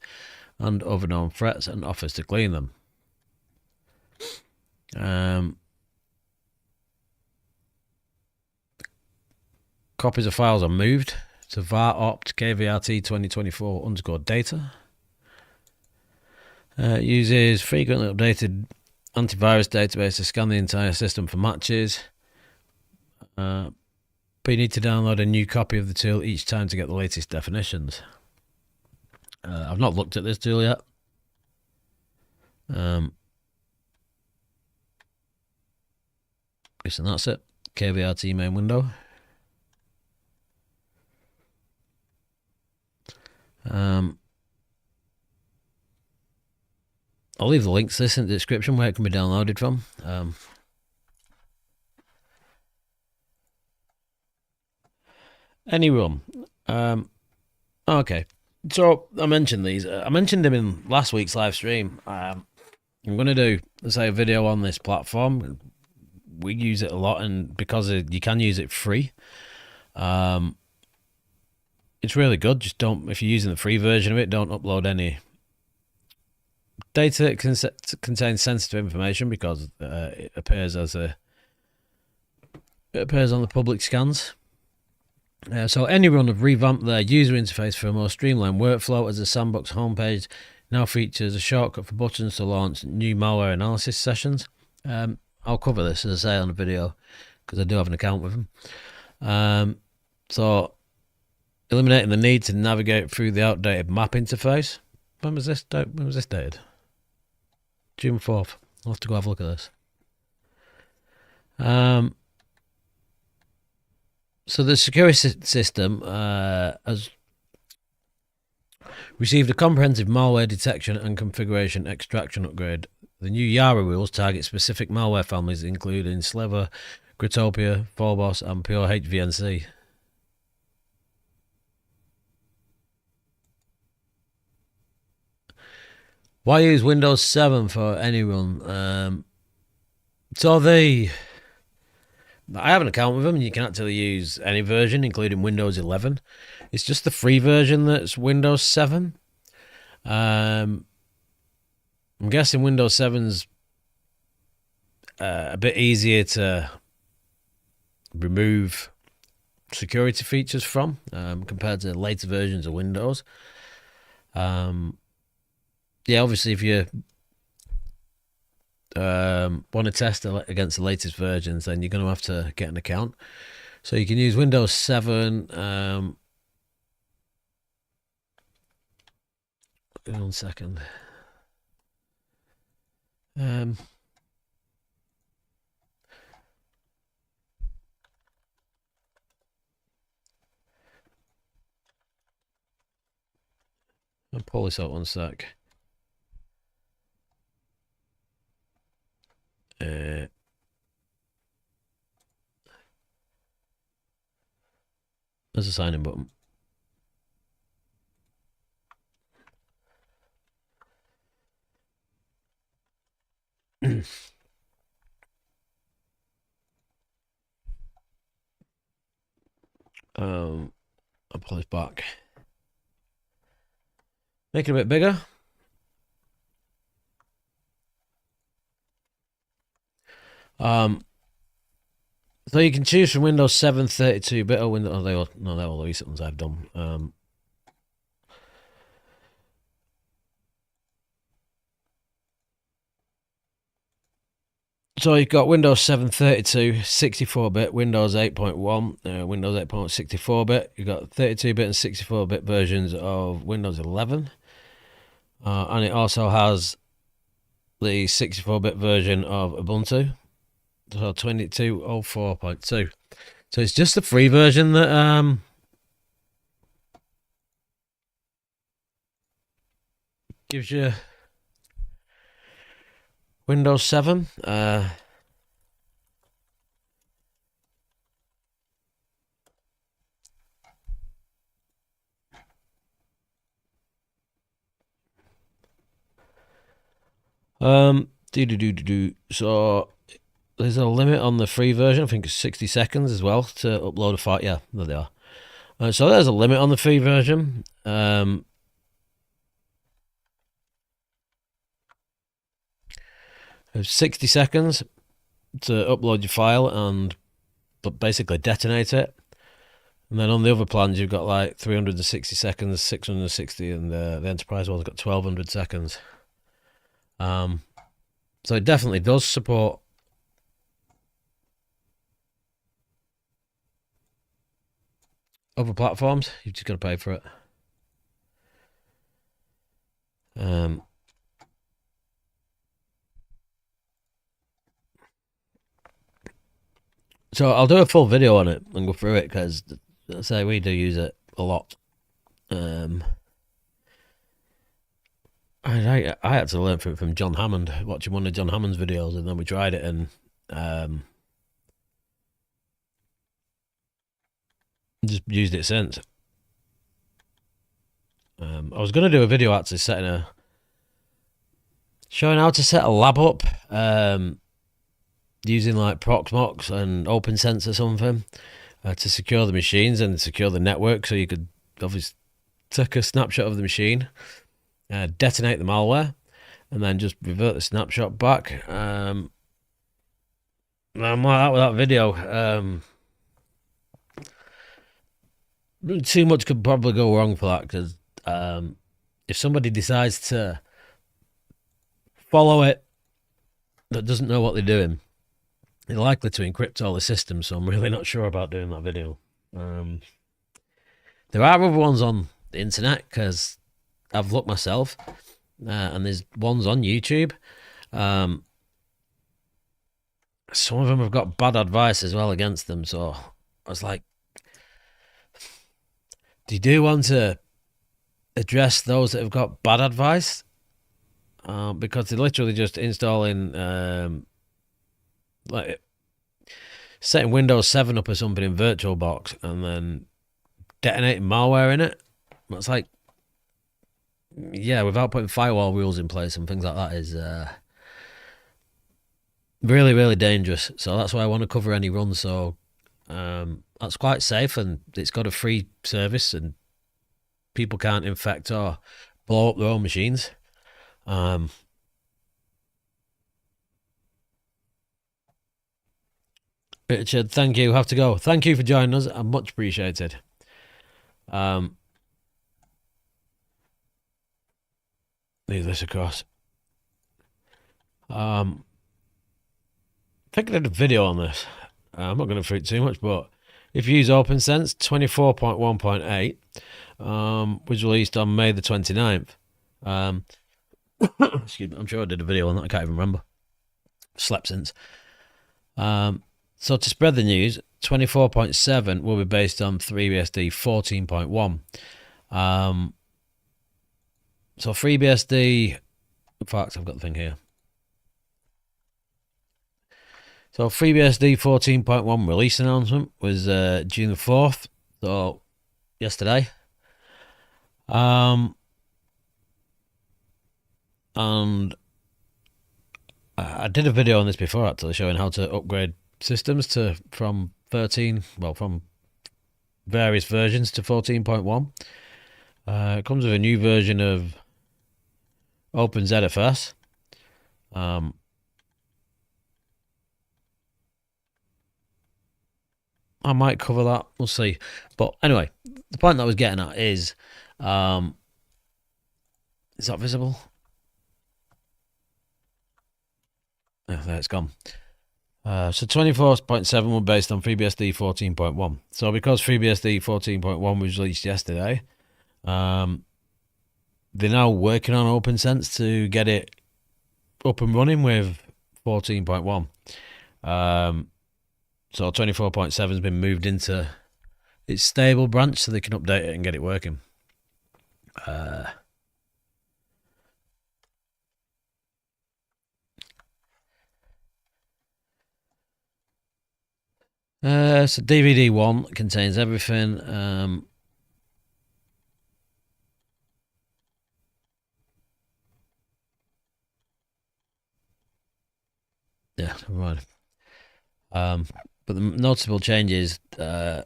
and other known threats, and offers to clean them. Copies of files are moved to var opt kvrt 2024_data. Uses frequently updated antivirus database to scan the entire system for matches. But you need to download a new copy of the tool each time to get the latest definitions. I've not looked at this tool yet. Guess and that's it. KVRT main window. I'll leave the links to this in the description where it can be downloaded from. Any.Run. Okay. So I mentioned these. I mentioned them in last week's live stream. I'm going to do, say, a video on this platform. We use it a lot, and because you can use it free, it's really good. Just don't, if you're using the free version of it, don't upload any data that contains sensitive information, because it appears on the public scans. So Any.Run have revamped their user interface for a more streamlined workflow, as the sandbox homepage now features a shortcut for buttons to launch new malware analysis sessions. I'll cover this, as I say, on the video, because I do have an account with them. So eliminating the need to navigate through the outdated map interface. When was this dated? June 4th. I'll have to go have a look at this. So the security system has received a comprehensive malware detection and configuration extraction upgrade. The new Yara rules target specific malware families, including Sliver, Gritopia, Phobos, and Pure HVNC. Why use Windows 7 for Any.Run? I have an account with them, and you can actually use any version, including Windows 11. It's just the free version that's Windows 7. I'm guessing Windows 7's a bit easier to remove security features from compared to later versions of Windows. Yeah, obviously, if you want to test against the latest versions, then you're going to have to get an account. So you can use Windows 7. 1 second. I'll pull this out 1 sec. There's a sign-in button. I'll pull this back. Make it a bit bigger. So you can choose from Windows 7, 32-bit, or Windows. They're all the recent ones I've done. So you've got Windows 7 32, 64-bit, Windows 8.1, Windows 8.64-bit. You've got 32-bit and 64-bit versions of Windows 11. And it also has the 64-bit version of Ubuntu. So 2204.2. So it's just the free version that gives you Windows 7. So there's a limit on the free version. I think it's 60 seconds as well to upload a file. Yeah, there they are. So there's a limit on the free version. There's 60 seconds to upload your file and basically detonate it. And then on the other plans, you've got like 360 seconds, 660, and the enterprise one's got 1200 seconds. So it definitely does support other platforms. You've just got to pay for it. So I'll do a full video on it and go through it, because I say we do use it a lot. I had to learn from John Hammond, watching one of John Hammond's videos, and then we tried it, and Just used it since. I was going to do a video actually showing how to set a lab up using like Proxmox and OpenSense or something to secure the machines and secure the network, so you could obviously take a snapshot of the machine, detonate the malware, and then just revert the snapshot back. I'm like that with that video. Too much could probably go wrong for that, because if somebody decides to follow it that doesn't know what they're doing, they're likely to encrypt all the systems, so I'm really not sure about doing that video. There are other ones on the internet, because I've looked myself, and there's ones on YouTube. Some of them have got bad advice as well against them, so I was like, do you do want to address those that have got bad advice? Because they're literally just installing, like setting Windows 7 up or something in VirtualBox and then detonating malware in it. It's like, yeah, without putting firewall rules in place and things like that is really, really dangerous. So that's why I want to cover Any.Run. So that's quite safe, and it's got a free service, and people can't infect or blow up their own machines. Richard, thank you. Have to go. Thank you for joining us. I'm much appreciated. Leave this across. I think I did a video on this. I'm not going to freak too much, but if you use OpenSense, 24.1.8 was released on May the 29th. Excuse me, I'm sure I did a video on that. I can't even remember. Slept since. So to spread the news, 24.7 will be based on FreeBSD 14.1. So FreeBSD, in fact, I've got the thing here. So FreeBSD 14.1 release announcement was June the 4th, so yesterday. And I did a video on this before, actually, showing how to upgrade systems from various versions to 14.1. It comes with a new version of OpenZFS. I might cover that, we'll see. But anyway, the point that I was getting at is that visible? Oh, there, it's gone. So 24.7 were based on FreeBSD 14.1. So because FreeBSD 14.1 was released yesterday, they're now working on OpenSense to get it up and running with 14.1. So 24.7 has been moved into its stable branch so they can update it and get it working. So DVD 1 contains everything. Yeah, right. But the notable changes are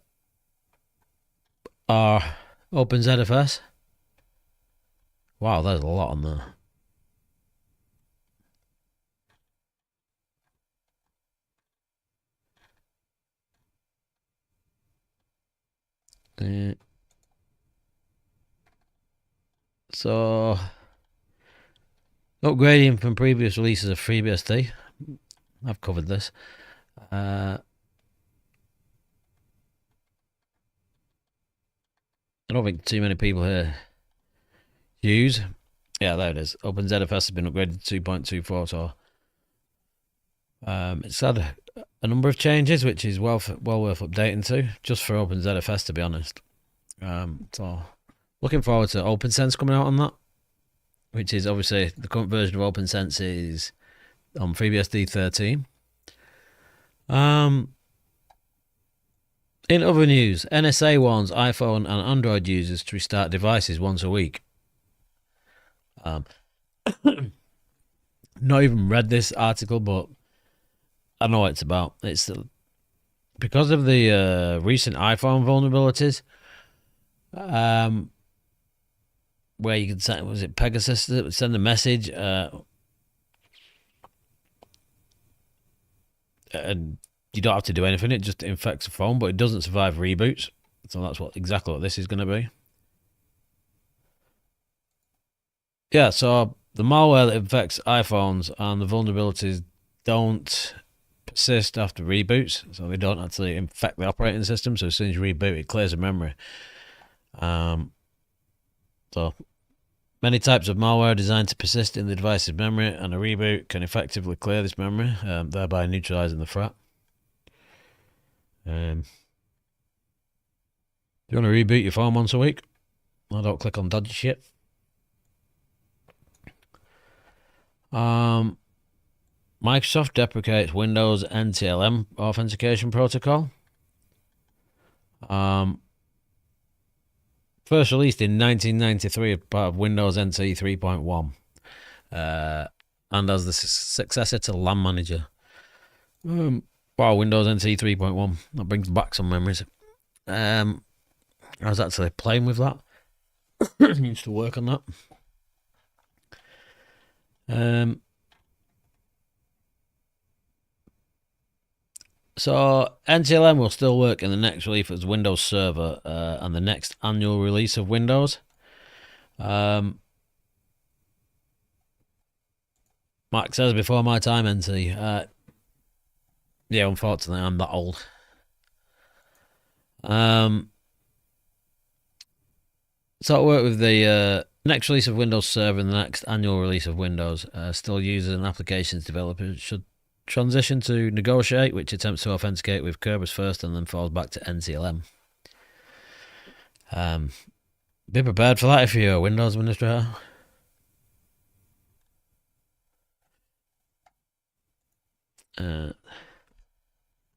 OpenZFS. Wow, there's a lot on there. So upgrading from previous releases of FreeBSD. I've covered this. I don't think too many people here use. Yeah, there it is. OpenZFS has been upgraded to 2.24, so it's had a number of changes, which is well worth updating to, just for OpenZFS, to be honest. So looking forward to OpenSense coming out on that, which is obviously the current version of OpenSense is on FreeBSD 13. In other news, NSA warns iPhone and Android users to restart devices once a week. Not even read this article, but I know what it's about. It's because of the recent iPhone vulnerabilities, where you can send, was it Pegasus that would send a message, and you don't have to do anything. It just infects the phone, but it doesn't survive reboots. So that's exactly what this is going to be. Yeah, so the malware that infects iPhones and the vulnerabilities don't persist after reboots, so they don't actually infect the operating system. So as soon as you reboot, it clears the memory. So many types of malware are designed to persist in the device's memory, and a reboot can effectively clear this memory, thereby neutralizing the threat. You want to reboot your phone once a week? I don't click on dodgy shit. Microsoft deprecates Windows NTLM authentication protocol. First released in 1993 as part of Windows NT 3.1, and as the successor to LAN Manager. Wow, Windows NT 3.1. That brings back some memories. I was actually playing with that. Used to work on that. So NTLM will still work in the next release as Windows Server and the next annual release of Windows. Mark says before my time, NT. Yeah, unfortunately, I'm that old. So it'll work with the next release of Windows Server and the next annual release of Windows. Still, users and applications developers should transition to Negotiate, which attempts to authenticate with Kerberos first and then falls back to NTLM. Be prepared for that if you're a Windows administrator.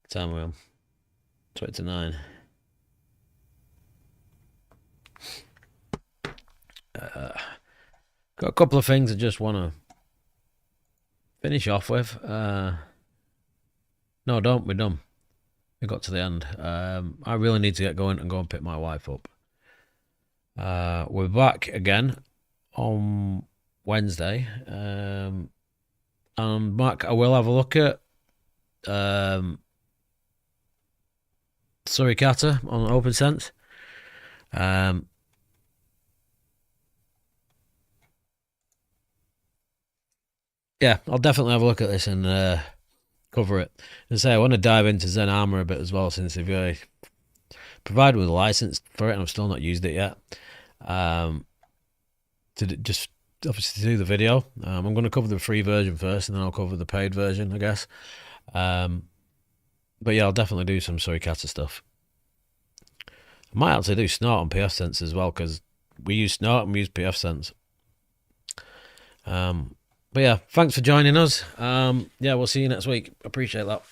Time we're on 29. Got a couple of things I just want to finish off with. No, don't. We're done. We got to the end. I really need to get going and go and pick my wife up. We're back again on Wednesday. And Mark, I will have a look at Suricata on OpenSense. Yeah, I'll definitely have a look at this and cover it. And say I want to dive into Zen Armor a bit as well, since they've provided with a license for it, and I've still not used it yet. To just obviously to do the video, I'm going to cover the free version first, and then I'll cover the paid version, I guess. But yeah, I'll definitely do some Suricata stuff. I might actually do Snort on pfSense as well, because we use Snort and we use pfSense. But yeah, thanks for joining us. Yeah, we'll see you next week. Appreciate that.